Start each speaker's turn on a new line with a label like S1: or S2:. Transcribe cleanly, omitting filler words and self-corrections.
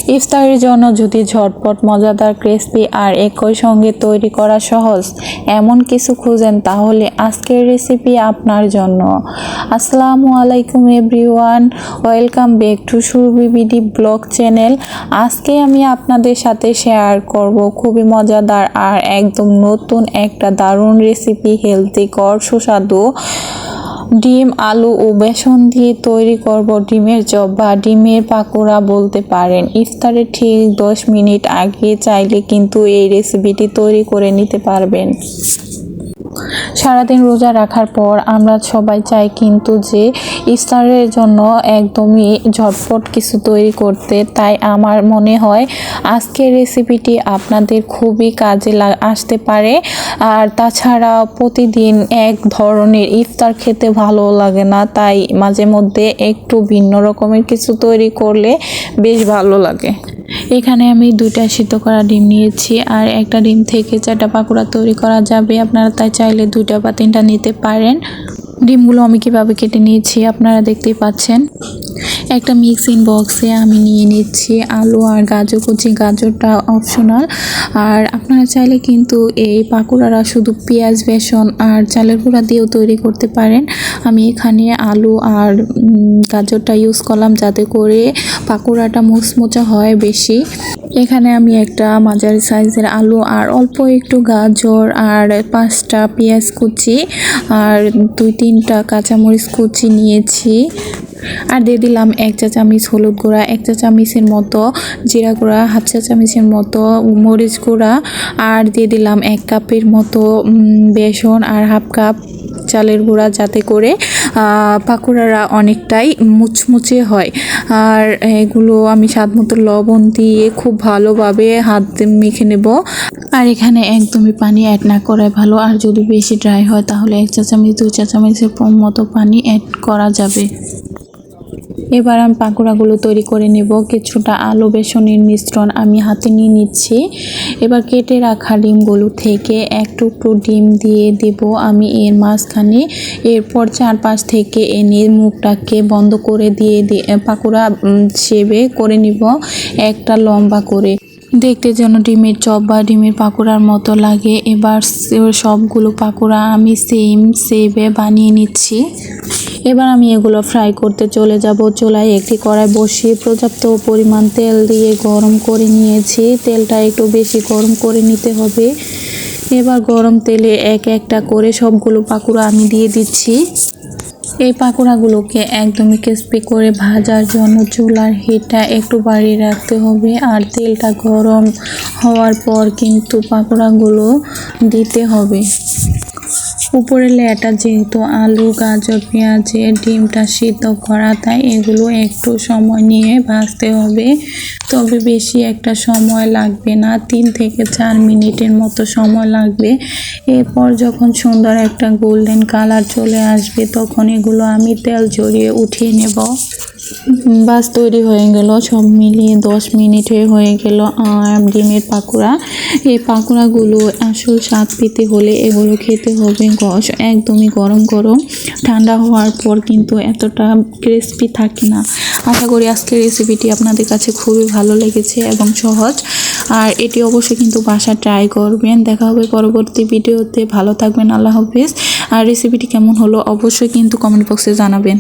S1: ইফতারের জন্য যদি ঝটপট মজাদার ক্রিসপি আর একই সঙ্গে তৈরি করা সহজ এমন কিছু খুঁজেন তাহলে আজকের রেসিপি আপনার জন্য। আসসালামু আলাইকুম everyone, welcome back to Surabhi BD blog channel. আজকে আমি আপনাদের সাথে শেয়ার করব খুবই মজাদার আর একদম নতুন একটা দারুণ রেসিপি, হেলথিকর সুস্বাদু ডিম, আলু ও বেসন দিয়ে তৈরি করব ডিমের চপ বা ডিমের পাকোড়া বলতে পারেন। ইফতারের ঠিক 10 মিনিট আগে চাইলে কিন্তু এই রেসিপিটি তৈরি করে নিতে পারবেন। সারাদিন রোজা রাখার পর আমরা সবাই চাই কিন্তু যে ইফতারের জন্য একদমই ঝটপট কিছু তৈরি করতে, তাই আমার মনে হয় আজকের রেসিপিটি আপনাদের খুবই কাজে আসতে পারে। আর তাছাড়া প্রতিদিন এক ধরনের ইফতার খেতে ভালো লাগে না, তাই মাঝে মধ্যে একটু ভিন্ন রকমের কিছু তৈরি করলে বেশ ভালো লাগে। এখানে আমি 2টা সিদ্ধ করা ডিম নিয়েছি আর একটা ডিম থেকে 4টা পাকোড়া তৈরি করা যাবে। আপনারা তাই চাইলে 2টা বা 3টা নিতে পারেন। ডিমগুলো আমি কিভাবে কেটে নিয়েছি আপনারা দেখতেই পাচ্ছেন। একটা মিক্সিং বক্সে আমি নিয়ে নিচ্ছি আলু আর গাজর কুচি। গাজরটা অপশনাল, আর আপনারা চাইলে কিন্তু এই পাকোড়ারা শুধু পেঁয়াজ, বেসন আর চালের গুঁড়া দিয়েও তৈরি করতে পারেন। আমি এখানে আলু আর গাজরটা ইউজ করলাম যাতে করে পাকোড়াটা মুচমুচে হয় বেশি। এখানে আমি একটা মাঝারি সাইজের আলু আর অল্প একটু গাজর আর 5টা পেঁয়াজ কুচি আর 2-3টা কাঁচামরিচ কুচি নিয়েছি। আর দিয়ে দিলাম 1 চা চামচ হলুদ গুঁড়া, 1 চা চামচের মতো জিরা গুঁড়া, 1/2 চা চামচের মতো মরিচ গুঁড়া, আর দিয়ে দিলাম 1 কাপের মতো বেসন আর 1/2 কাপ চালের গুঁড়া যাতে করে পাকোড়ারা অনেকটাই মুচমুচে হয়। আর এগুলো আমি স্বাদ মতো লবণ দিয়ে খুব ভালোভাবে হাত মেখে নেব। আর এখানে একদমই পানি অ্যাড না করাই ভালো, আর যদি বেশি ড্রাই হয় তাহলে 1 চা চামচ 2 চা চামচের মতো পানি অ্যাড করা যাবে। এবার আমি পাকোড়াগুলো তৈরি করে নেব। কিছুটা আলু বেসনের মিশ্রণ আমি হাতে নিয়ে নিচ্ছি। এবার কেটে রাখা ডিমগুলো থেকে এক টুকরো ডিম দিয়ে দেব আমি এর মাঝখানে। এরপর চারপাশ থেকে এনে মুখটাকে বন্ধ করে দিয়ে পাকোড়া শেপে করে নিব একটা লম্বা করে, দেখতে যেন ডিমের চপ বা ডিমের পাকোড়ার মতো লাগে। এবার সবগুলো পাকোড়া আমি সেম শেপে বানিয়ে নিচ্ছি। এবার আমি এগুলো ফ্রাই করতে চলে যাব। চুলায় একটি কড়াই বসিয়ে পর্যাপ্ত পরিমাণ তেল দিয়ে গরম করে নিয়েছি। তেলটা একটু বেশি গরম করে নিতে হবে। এবার গরম তেলে একটা করে সবগুলো পাকোড়া আমি দিয়ে দিচ্ছি। এই পাকোড়াগুলোকে একদমই ক্রিস্পি করে ভাজার জন্য চুলার হিটটা একটু বাড়িয়ে রাখতে হবে। আর তেলটা গরম হওয়ার পর কিন্তু পাকোড়াগুলো দিতে হবে। উপরের লেয়ারটা যেহেতু আলু, গাজর, পেঁয়াজের ডিমটা সিদ্ধ করা, তাই এগুলো একটু সময় নিয়ে ভাজতে হবে। তবে বেশি একটা সময় লাগবে না, 3 থেকে 4 মিনিটের মতো সময় লাগবে। এরপর যখন সুন্দর একটা গোল্ডেন কালার চলে আসবে তখন এগুলো আমি তেল ঝরিয়ে উঠিয়ে নেব। বাস তৈরি হয়ে গেল। সব মিলিয়ে 10 মিনিটে হয়ে গেল ডিমের পাকোড়া। এই পাকোড়াগুলো আসল স্বাদ পেতে হলে এগুলো খেতে হবে একদমই গরম গরম। ঠান্ডা হওয়ার পর কিন্তু এতটা ক্রিস্পি থাকে না। আশা করি আজকের রেসিপিটি আপনাদের কাছে খুবই ভালো লেগেছে এবং সহজ, আর এটি অবশ্যই কিন্তু বাসায় ট্রাই করবেন। দেখা হবে পরবর্তী ভিডিওতে। ভালো থাকবেন, আল্লাহ হাফেজ। আর রেসিপিটি কেমন হলো অবশ্যই কিন্তু কমেন্ট বক্সে জানাবেন।